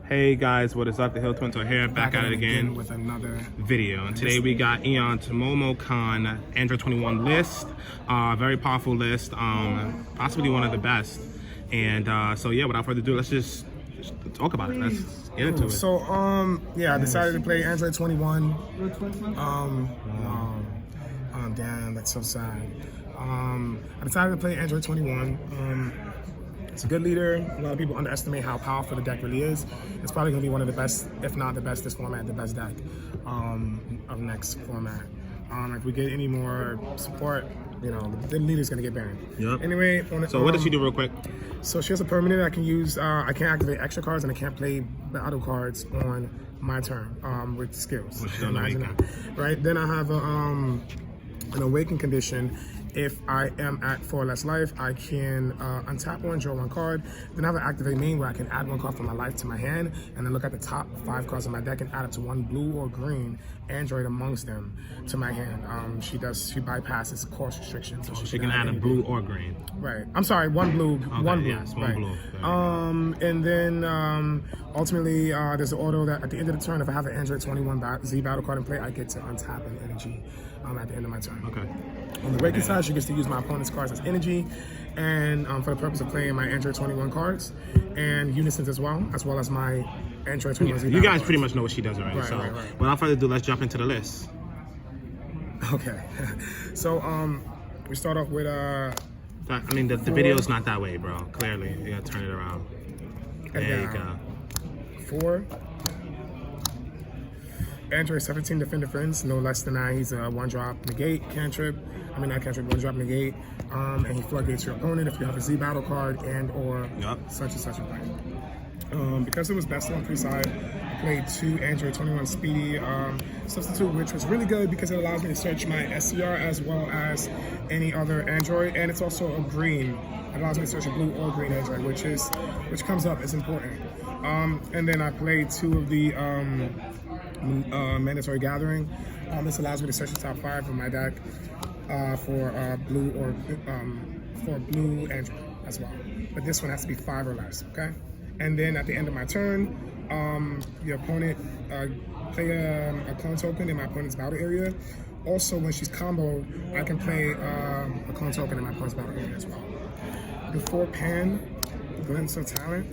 Hey guys, what is up? The TheHillTwins are here, back at it again with another video. And today we got Eon's MomoCon Android 21 list. Very powerful list, possibly one of the best. And so yeah, without further ado, let's just talk about it. Let's get into it. So yeah, I decided to play Android 21. Damn, that's so sad. I decided to play Android 21. It's a good leader. A lot of people underestimate how powerful the deck really is. It's probably going to be one of the best, if not the best this format, the best deck of next format. If we get any more support, you know, the leader's going to get banned. Yep. Anyway, so what does she do real quick? So she has a permanent I can use. I can't activate extra cards, and I can't play battle cards on my turn with skills. Imagine that. Right? Then I have an awaken condition. If I am at 4 or less life, I can untap one, draw one card. Then I have an activate main where I can add one card from my life to my hand, and then look at the top 5 cards of my deck and add up to one blue or green android amongst them to my hand. She bypasses course restrictions. So she can add a blue or green. Right. I'm sorry, one blue. Okay, one blue. Yes, one right. blue. And then ultimately, there's an auto that at the end of the turn, if I have an Android 21 Z battle card in play, I get to untap an energy at the end of my turn. Okay. On the awaken side, she gets to use my opponent's cards as energy, and for the purpose of playing my Android 21 cards and unisons as well as my Android 21 Z. You guys pretty much know what she does already. Right, so right. without further ado, let's jump into the list. Okay. So we start off with I mean, the video's not that way, bro. Clearly, you gotta turn it around. There you go. 4. Android 17 Defender Friends, no less than 9. He's a 1-drop negate cantrip. I mean, not cantrip, 1-drop negate. And he floodgates your opponent if you have a Z battle card and or such and such a thing. Because it was best on pre-side, I played 2 Android 21 Speedy substitute, which was really good because it allows me to search my SCR as well as any other Android, and it's also a green. It allows me to search a blue or green Android, which comes up as important. And then I played 2 of the mandatory gathering. This allows me to search the top 5 of my deck for blue or for blue Android as well. But this one has to be 5 or less. Okay. And then at the end of my turn, your opponent play a clone token in my opponent's battle area. Also, when she's comboed, I can play a clone token in my opponent's battle area as well. Before Pan, Glimpse of Talent.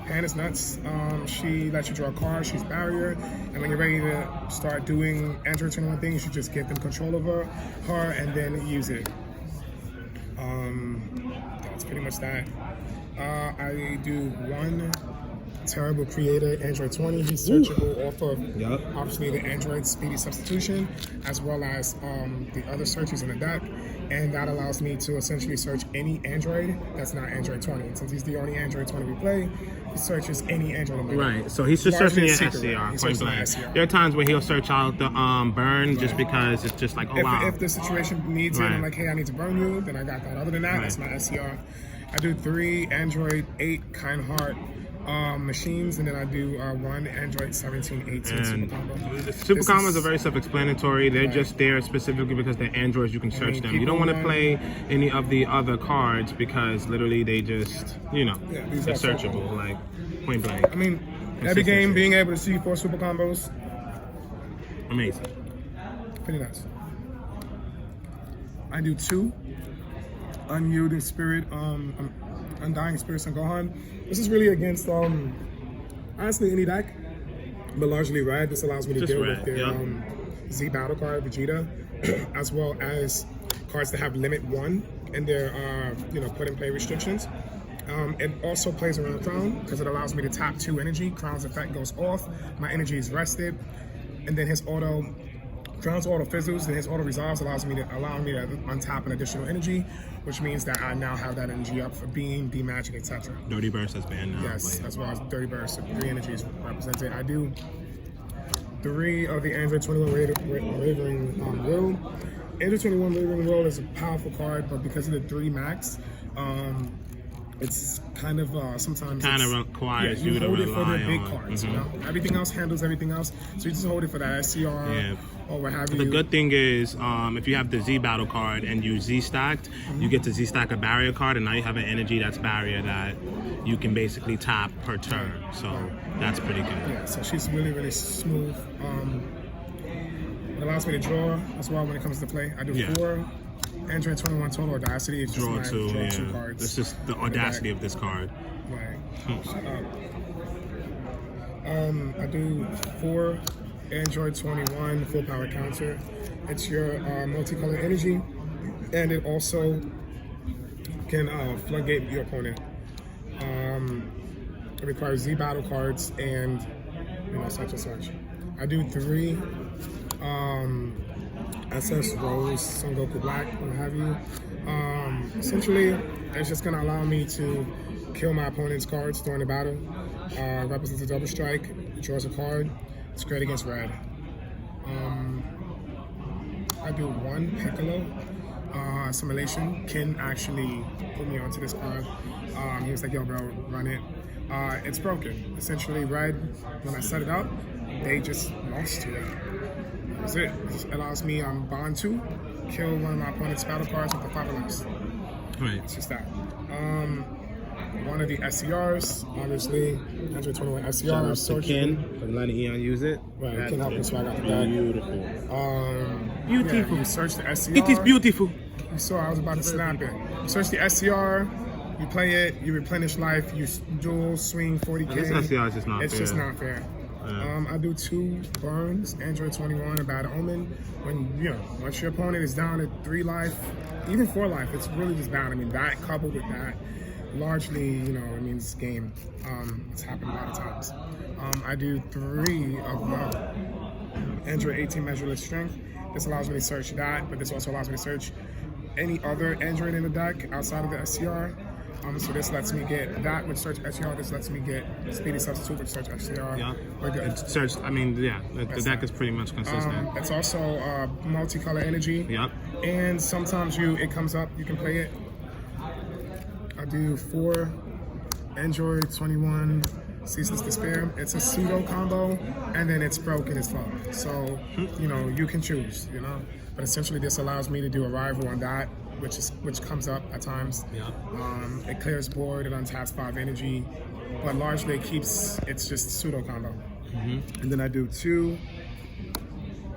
Pan is nuts. She lets you draw a card, she's barrier, and when you're ready to start doing Android 21 things, you just get them control over her and then use it. That's pretty much that. I do 1 Terrible Creator Android 20. He's searchable off of obviously the Android Speedy substitution as well as the other searches in the deck, and that allows me to essentially search any Android that's not Android 20. And since he's the only Android 20 we play, he searches any Android. Right, so he's just searching your SCR, point blank. There are times where he'll search out the burn just because it's just like, oh wow. If the situation needs it, I'm like, hey, I need to burn you, then I got that. Other than that, that's my SCR. I do 3 Android 8 Kind Heart machines, and then I do 1 Android 17, 18 super combo. Super combos are very self-explanatory. They're just there specifically because they're Androids. You can search them. You don't want to play any of the other cards because literally they just, you know, they're searchable, like point blank. I mean, every game being able to see 4 super combos, amazing. pretty nice. I do 2 Unyielding Spirit, Undying Spirits and Gohan. This is really against honestly any deck, but largely red. This allows me to deal with their Z battle card, Vegeta, as well as cards that have limit 1 and their put in play restrictions. It also plays around Crown because it allows me to tap 2 energy. Crown's effect goes off, my energy is rested, and then his Crown's auto fizzles, and his auto resolves allowing me to untap an additional energy, which means that I now have that energy up for being, D-Magic, etc. Dirty Burst has been yes, as well as Dirty Burst. 3 energies represented. I do 3 of the Android 21 Wavering Will. Android 21 Wavering Will is a powerful card, but because of the 3 max, it's kind of sometimes Kind of it's- requires you you to hold it for rely the big on. cards. You know, everything else handles everything else, so you just hold it for that SCR or what have you. The good thing is, if you have the Z battle card and you Z stacked, you get to Z stack a barrier card, and now you have an energy that's barrier that you can basically tap per turn. So that's pretty good. Yeah, so she's really, really smooth. It allows me to draw as well when it comes to play. I do 4 Android 21 total audacity. It's Draw just two, my draw yeah. 2 cards. That's just the audacity of this card. Right. Shut up. I do 4 Android 21 full power counter. It's your multicolored energy, and it also can floodgate your opponent. It requires Z battle cards and such and such. I do 3 SS Rose, Son Goku Black, what have you. Essentially, it's just gonna allow me to kill my opponent's cards during the battle. Represents a double strike, draws a card. It's great against red. I do 1 Piccolo. Assimilation. Ken actually put me onto this card. He was like, yo bro, run it. It's broken. Essentially red, when I set it up, they just lost to it. That's it. It just allows me on bond 2, kill one of my opponent's battle cards with the 5 or less. Right. It's just that. One of the SCRs, obviously, 121 SCRs. Shout out to Ken for letting Eon use it. Right, Ken helped me swag out the bag. Beautiful. Beautiful. Yeah, you search the SCR. It is beautiful. You saw I was about to snap it. You search the SCR, you play it, you replenish life, you dual swing 40k. This SCR is just not it's fair. just not fair. I do 2 burns, Android 21, a bad omen. When once your opponent is down at 3 life, even 4 life, it's really just bad. I mean, that coupled with that, largely, it means game. It's happened a lot of times. I do 3 of Android 18 measureless strength. This allows me to search that, but this also allows me to search any other Android in the deck outside of the SCR. So this lets me get that with search SCR. This lets me get speedy substitute with search SCR. Yeah. We're good. It's search. I mean, yeah. The deck is pretty much consistent. It's also multicolor energy. Yep. And sometimes it comes up. You can play it. I do 4 Android 21 Ceaseless Despair. It's a pseudo combo, and then it's broken as fuck. So you can choose. But essentially, this allows me to do a rival on that, which comes up at times. Yeah. It clears board, it untaps 5 energy, but largely it's just pseudo combo. And then I do 2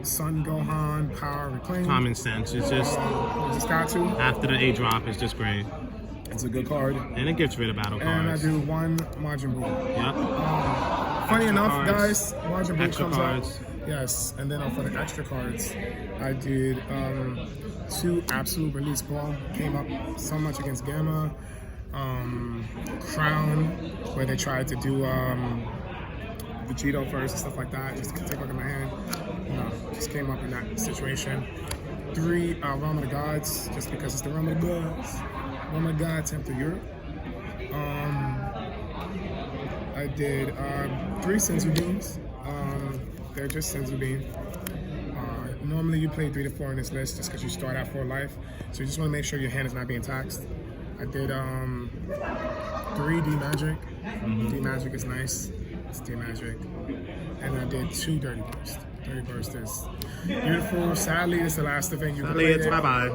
Sun Gohan Power Reclaim. Common sense. It's just got to. after the A drop, it's just great, It's a good card. and it gets rid of battle And I cards. do 1 Majin Buu. Yep. Funny Extra enough, cards. guys, Majin Buu Extra comes cards. up. Yes, and then for the extra cards, I did 2 Absolute Release Ball. Came up so much against Gamma. Crown, where they tried to do Vegito first and stuff like that, just to take a look at my hand. Just came up in that situation. 3 Realm of the Gods, just because it's the Realm of the Gods. Realm of the Gods, Temple Europe. I did 3 Senzu Beams. They're just Senzu Beam. Normally you play 3 to 4 in this list just because you start at 4 life. So you just want to make sure your hand is not being taxed. I did 3 D-Magic. D-Magic is nice. It's D-Magic. And I did 2 Dirty Burst. Dirty Burst is beautiful. Sadly, it's the last event you Sadly, played. it's bye-bye.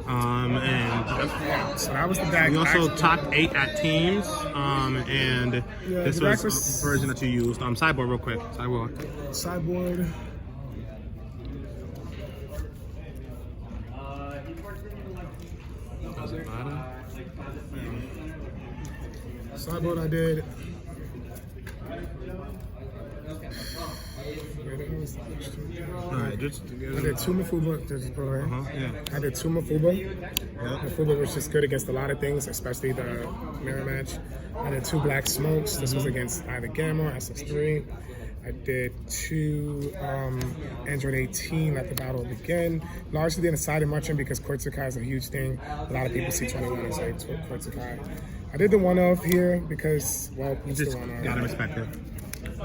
And Yeah, so that was the deck. we also top 8 at teams, and this the deck was was- a version that you used. Sideboard real quick. Sideboard. Sideboard. Does it matter? Sideboard I did. Alright, just I did 2 Mafuba. Just put it right. yeah. I did 2 Mafuba. Mafuba was just good against a lot of things, especially the mirror match. I did 2 Black Smokes. This was against either Gamma or SS3. I did 2 Android 18 at the battle begin. Largely in a sided merchant because Kortsukai is a huge thing. A lot of people see 21 as like Kortsukai. I did the 1-of here because, well, it's Just the 1-of. gotta respect it.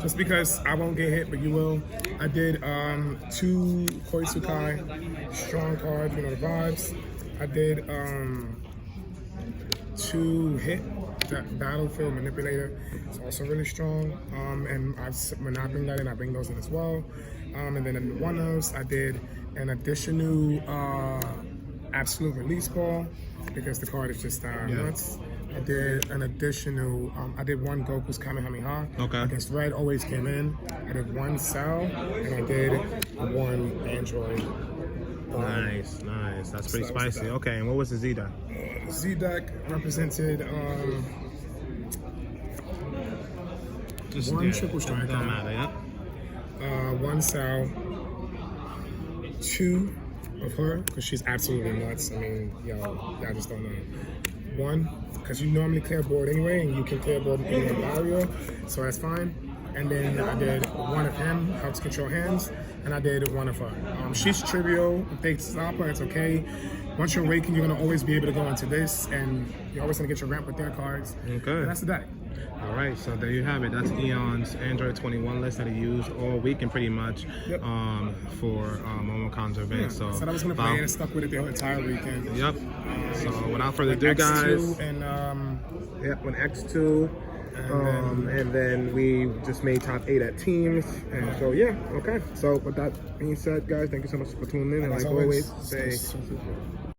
Just because I won't get hit, but you will. I did 2 Koitsukai, strong cards, the vibes. I did 2 hit Battlefield Manipulator. It's also really strong. And when I bring that in, I bring those in as well. And then in one of those, I did an additional Absolute Release Ball because the card is just nuts. I did an additional, I did one Goku's Kamehameha against Red, always came in. I did one Cell, and I did one Android. Nice. That's pretty spicy. Okay, and what was the Z-deck? Z-deck represented one Triple Striker, don't matter, one Cell, two of her, because she's absolutely nuts. I mean, y'all just don't know. One, because you normally clear board anyway, and you can clear board in your barrier, so that's fine. And then I did one of him, helps control hands, and I did one of her. She's trivial. If they stop her, it's okay. Once you're Awakened, you're gonna always be able to go into this, and you're always gonna get your ramp with their cards. Okay. And that's the deck. All right, so there you have it. That's Eon's Android 21 list that he used all weekend pretty much for Momocon's event. Yeah, so I said I was going to play it and stuck with it the whole entire weekend. Yep. So without further ado, guys. And when X2. And then we just made top 8 at teams. And so, yeah, okay. So with that being said, guys, thank you so much for tuning in. And like always, say...